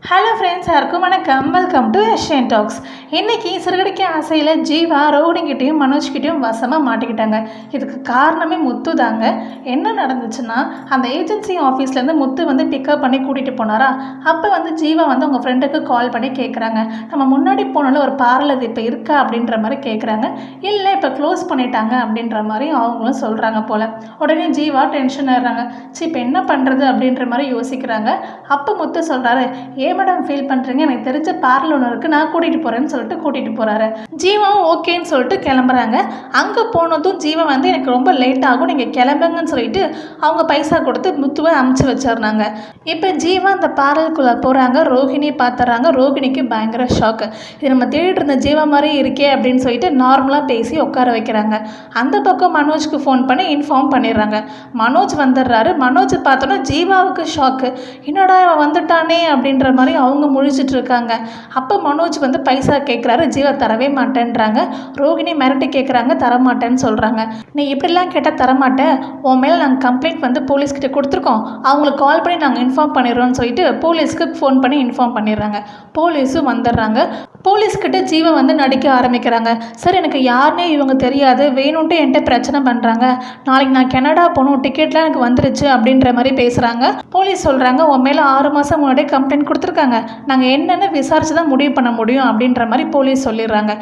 Hello friends, யாருக்கும் வணக்கம். Welcome to Asian talks. இன்றைக்கி சிறுகடிக்க ஆசையில் ஜீவா ரோஹிணிக்கிட்டையும் மனோஜ்கிட்டையும் வசமாக மாட்டிக்கிட்டாங்க. இதுக்கு காரணமே முத்து தாங்க. என்ன நடந்துச்சுன்னா, அந்த ஏஜென்சி ஆஃபீஸ்லேருந்து முத்து வந்து பிக்கப் பண்ணி கூட்டிகிட்டு போனாரா. அப்போ வந்து ஜீவா வந்து உங்கள் ஃப்ரெண்டுக்கு கால் பண்ணி கேட்குறாங்க, நம்ம முன்னாடி போனாலும் ஒரு பார்லர் இப்போ இருக்கா அப்படின்ற மாதிரி கேட்குறாங்க. இல்லை, இப்போ க்ளோஸ் பண்ணிட்டாங்க அப்படின்ற மாதிரி அவங்களும் சொல்கிறாங்க போல். உடனே ஜீவா டென்ஷன் ஆடுறாங்க. இப்போ என்ன பண்ணுறது அப்படின்ற மாதிரி யோசிக்கிறாங்க. அப்போ முத்து சொல்கிறாரு, மேடம் ஃபீல் பண்ணுறீங்க, எனக்கு தெரிஞ்ச பார்லர் ஒன்று இருக்குது, நான் கூட்டிகிட்டு போகிறேன்னு சொல்லிட்டு கூட்டிகிட்டு போகிறாரு. ஜீவாவும் ஓகேன்னு சொல்லிட்டு கிளம்புறாங்க. அங்கே போனதும் ஜீவா வந்து எனக்கு ரொம்ப லேட் ஆகும், நீங்கள் கிளம்புங்கன்னு சொல்லிட்டு அவங்க பைசா கொடுத்து முத்துவை அமுச்சு வச்சிடுறாங்க. இப்போ ஜீவா அந்த பார்லருக்குள்ளே போகிறாங்க. ரோஹிணி பார்த்துறாங்க. ரோஹிணிக்கு பயங்கர ஷாக்கு. இது நம்ம தேடிட்டு இருந்த ஜீவா மாதிரி இருக்கே அப்படின்னு சொல்லிட்டு நார்மலாக பேசி உட்கார வைக்கிறாங்க. அந்த பக்கம் மனோஜ்க்கு ஃபோன் பண்ணி இன்ஃபார்ம் பண்ணிடுறாங்க. மனோஜ் வந்துடுறாரு. மனோஜ் பார்த்தோன்னா ஜீவாவுக்கு ஷாக்கு. என்னடா இவன் வந்துட்டானே அப்படின்ற மாதிரி அவங்க முழிச்சிட்டு இருக்காங்க. அப்போ மனோஜ் வந்து பைசா கேட்குறாரு. ஜீவா தரவே மாட்டேன்றாங்க. ரோஹிணி மிரட்டி கேட்குறாங்க, தரமாட்டேன்னு சொல்கிறாங்க. நீ இப்படிலாம் கேட்டால் தரமாட்டேன், உன் மேலே நாங்கள் கம்ப்ளைண்ட் வந்து போலீஸ்கிட்ட கொடுத்துருக்கோம், அவங்களுக்கு கால் பண்ணி நாங்கள் இன்ஃபார்ம் பண்ணிடுறோம்னு சொல்லிட்டு போலீஸ்க்கு ஃபோன் பண்ணி இன்ஃபார்ம் பண்ணிடுறாங்க. போலீஸும் வந்துடுறாங்க. போலீஸ்கிட்ட ஜீவா வந்து நடிக்க ஆரம்பிக்கிறாங்க. சார், எனக்கு யாருன்னே இவங்க தெரியாது, வேணும்ன்ட்டு என்கிட்ட பிரச்சனை பண்ணுறாங்க, நாளைக்கு நான் கனடா போகணும், டிக்கெட்லாம் எனக்கு வந்துருச்சு அப்படின்ற மாதிரி பேசுகிறாங்க. போலீஸ் சொல்கிறாங்க, உன் மேலே 6 மாதம் முன்னாடியே கம்ப்ளைண்ட் கொடுத்துருக்காங்க, நாங்கள் என்னென்னு விசாரித்து தான் முடிவு பண்ண முடியும் அப்படின்ற மாதிரி போலீஸ் சொல்லிடுறாங்க.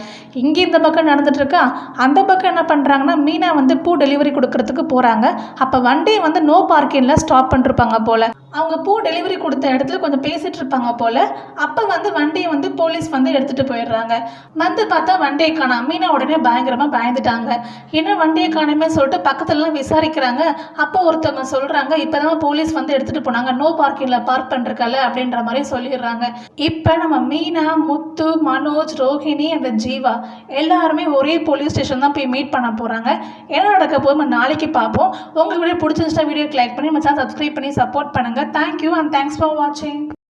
இங்கே இந்த பக்கம் நடந்துட்டுருக்கா. அந்த பக்கம் என்ன பண்ணுறாங்கன்னா, மீனா வந்து பூ டெலிவரி கொடுக்கறதுக்கு போகிறாங்க. அப்போ வண்டியை வந்து நோ பார்க்கிங்கில் ஸ்டாப் பண்ணிருப்பாங்க போல். அவங்க பூ டெலிவரி கொடுத்த இடத்துல கொஞ்சம் பேசிகிட்டு இருப்பாங்க போல். அப்போ வந்து வண்டியை வந்து போலீஸ் வந்து எடுத்துகிட்டு போயிடுறாங்க. வந்து பார்த்தா வண்டியை காணோம். மீனா உடனே பயங்கரமாக பயந்துட்டாங்க. என்ன வண்டியை காணுமே சொல்லிட்டு பக்கத்துலலாம் விசாரிக்கிறாங்க. அப்போ ஒருத்தவங்க சொல்கிறாங்க, இப்போ தான் போலீஸ் வந்து எடுத்துகிட்டு போனாங்க, நோ பார்க்கிங்கில் பார்க் பண்ணிருக்கல அப்படின்ற மாதிரி சொல்லிடுறாங்க. இப்போ நம்ம மீனா, முத்து, மனோஜ், ரோஹிணி, அந்த ஜீவா எல்லாருமே ஒரே போலீஸ் ஸ்டேஷன் தான் போய் மீட் பண்ண போகிறாங்க. என்ன நடக்க போது நம்ம நாளைக்கு பார்ப்போம். உங்களுக்கு வீடியோ பிடிச்சிருந்துச்சா வீடியோக்கு லைக் பண்ணி நம்ம சேனல் சப்ஸ்கிரைப் பண்ணி சப்போர்ட் பண்ணுங்கள். Thank you and thanks for watching.